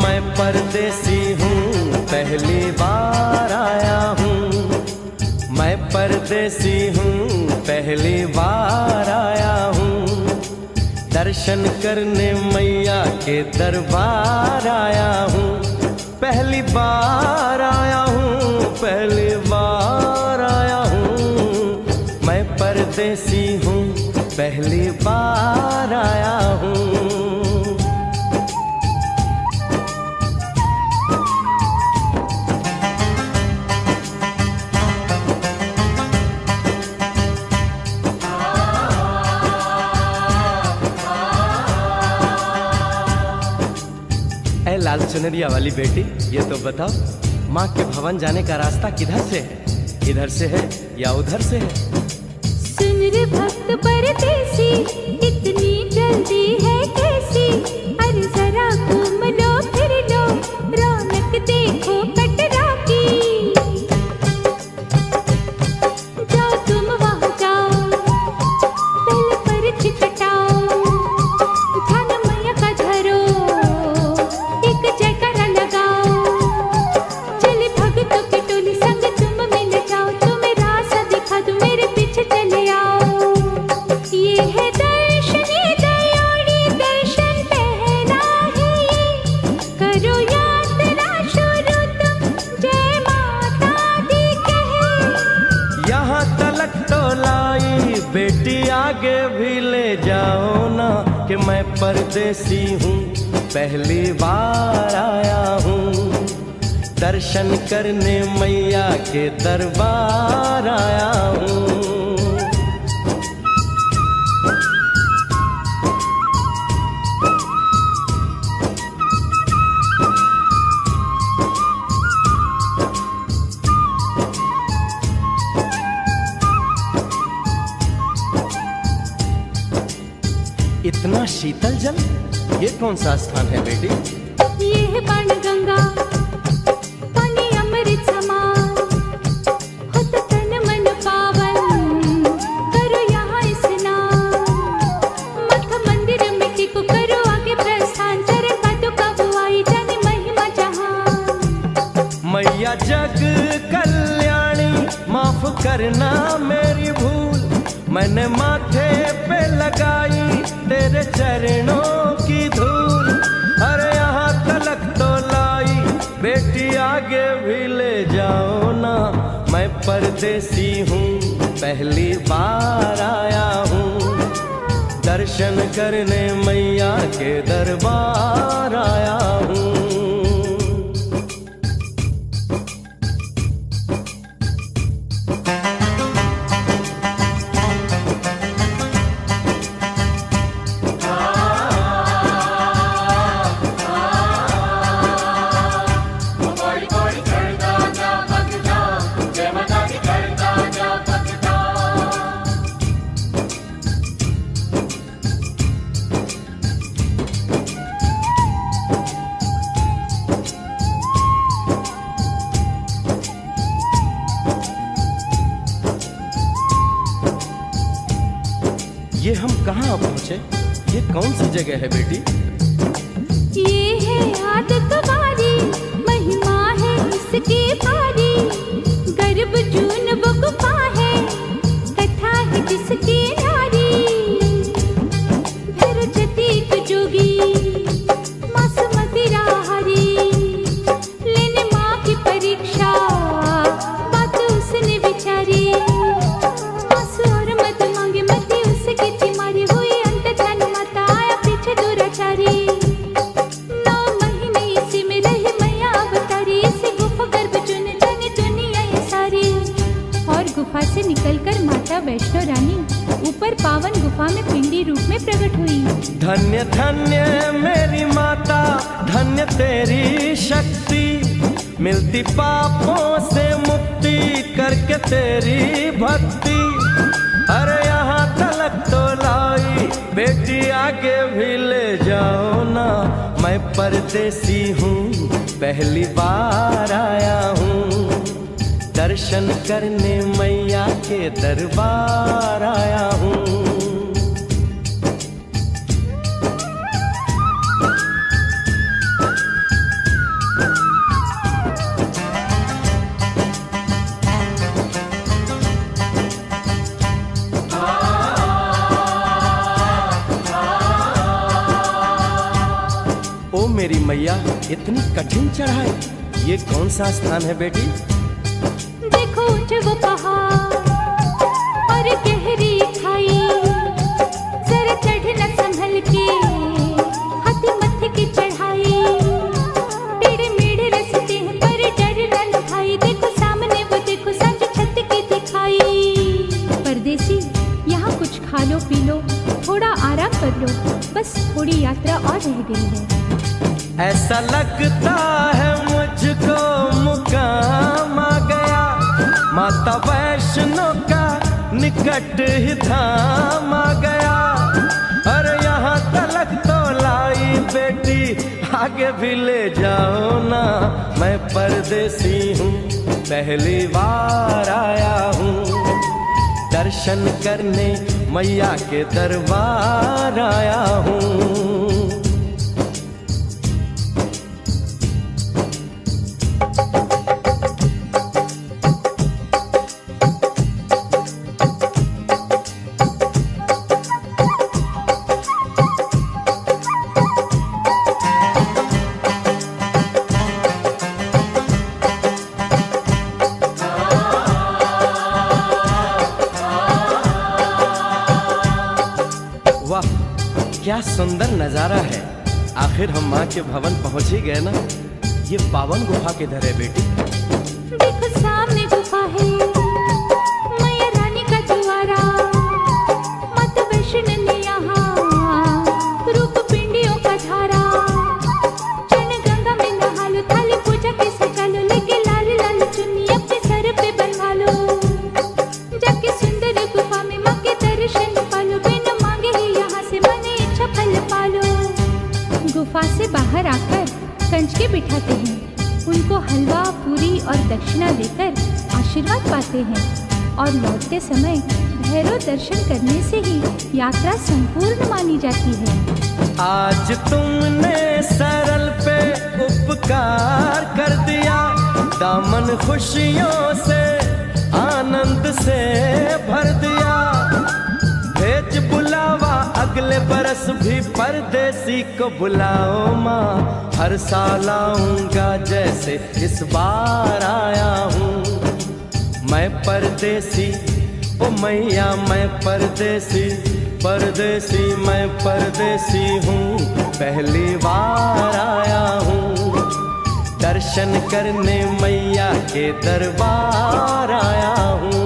मैं परदेसी हूँ, पहली बार आया हूँ। मैं परदेसी हूँ, पहली बार आया हूँ। दर्शन करने मैया के दरबार आया हूँ। पहली बार आया हूँ, पहली बार आया हूँ। मैं परदेसी हूँ, पहली बार आया हूँ। लाल चुनरिया वाली बेटी, ये तो बताओ, माँ के भवन जाने का रास्ता किधर से है? इधर से है या उधर से है? सुन रे भक्त परदेसी, इतनी जल्दी है कैसी? अरे जरा घूम लो फिर लो, रौनक देखो कटरा की। जाओ तुम वहाँ जाओ, पहले पर्ची कटाओ, ध्यान मैया का धरो, बेटी आगे भी ले जाओ ना, कि मैं परदेसी हूँ, पहली बार आया हूँ। दर्शन करने मैया के दरबार आया हूँ। इतना शीतल जल, ये कौन सा स्थान है बेटी? ये है बाण गंगा, पानी अमृत समान, खुद तन मन पावन, करो यहाँ स्नान। मठ मंदिर में टिको, करो आगे प्रस्थान, चरण पादुका बुआई, जाने महिमा जहान। मैया जग कल्याणी, माफ करना मेरी भूल, मैंने माथे पे लगाई तेरे चरणों की धूल। अरे यहाँ तलक तो लाई, बेटी आगे भी ले जाओ ना, मैं परदेसी हूँ, पहली बार आया हूँ। दर्शन करने मैया के दरबार आया हूँ। ये हम कहाँ पहुँचे? ये कौन सी जगह है बेटी? ये है आदत वारी, महिमा है इसकी भारी, गर्भ जून वो गुफा है, कथा है जिसकी नारी। फिर जतीक जोगी मासुमती राहरी, लेने माँ की परीक्षा, बात उसने विचारी। मासु और मत मांगे मती उसकी चिमारी, हुई अंत धन माता आया पीछे दुराचारी। 9 महीने इसी में रही मैया अवतारी, इसी गुफा गर्भ चुन जाने दुनिया ये सारी। और गुफा से निकलकर माता वैष्णो रानी ऊपर पावन गुफा में पिंडी रूप में प्रकट हुई। धन्य धन्य मेरी माता, धन्य तेरी शक्ति, मिलती पापों से मुक्ति करके तेरी भक्ति। अरे यहाँ तलक तो लाई, बेटी आगे भी ले जाओ ना, मैं परदेसी हूँ, पहली बार आया हूँ। दर्शन करने मैया के दरबार आया हूँ। ओ मेरी मैया, इतनी कठिन चढ़ाई, ये कौन सा स्थान है बेटी? देखो ऊंचे वो पहाड़ और गहरी खाई, जरा चढ़ना संभल के, हाथी मत्थे की चढ़ाई, टेढ़े मेढ़े रास्ते हैं पर डरना न भाई, देखो सामने वो देखो सांझ छत की दिखाई। परदेसी यहाँ कुछ खा लो पी लो, थोड़ा आराम कर लो, बस थोड़ी यात्रा और रह गई है। ऐसा लगता है मुझको मुकाम आ गया, माता वैष्णो का निकट ही धाम आ गया। अरे यहाँ तलक तो लाई बेटी, आगे भी ले जाओ ना, मैं परदेसी हूँ, पहली बार आया हूँ। दर्शन करने मैया के दरबार आया हूँ। वाह, क्या सुंदर नजारा है। आखिर हम माँ के भवन पहुंच ही गए ना। ये पावन गुफा किधर है बेटी? देखो सामने गुफा है, मैया रानी का द्वारा, माता वैष्णो ने यहाँ रूप पिंडियों का धारा। चरण गंगा में नहा लो, थाली पूजा के सजा लो, लेके लाल लाल चुन्नी अपने सर पे बनवा लो, जाके सुंदर गुफा में माँ के दर्शन पालो, बिना मांगे ही यहाँ से मन इच्छा फल पालो। गुफा से बाहर आकर कंचके बिठाते हैं, उनको हलवा पूरी और दक्षिणा देकर आशीर्वाद पाते हैं, और लौटते समय भैरव दर्शन करने से ही यात्रा संपूर्ण मानी जाती है। आज तुमने सरल पे उपकार कर दिया, दामन खुशियों से आनंद से भर दिया। भेज बुलावा अगले बरस भी परदेसी को बुलाओ माँ, हर साल आऊंगा जैसे इस बार आया हूँ। मैं परदेसी ओ मैया, मैं परदेसी, परदेसी मैं परदेसी हूँ, पहली बार आया हूँ। दर्शन करने मैया के दरबार आया हूँ।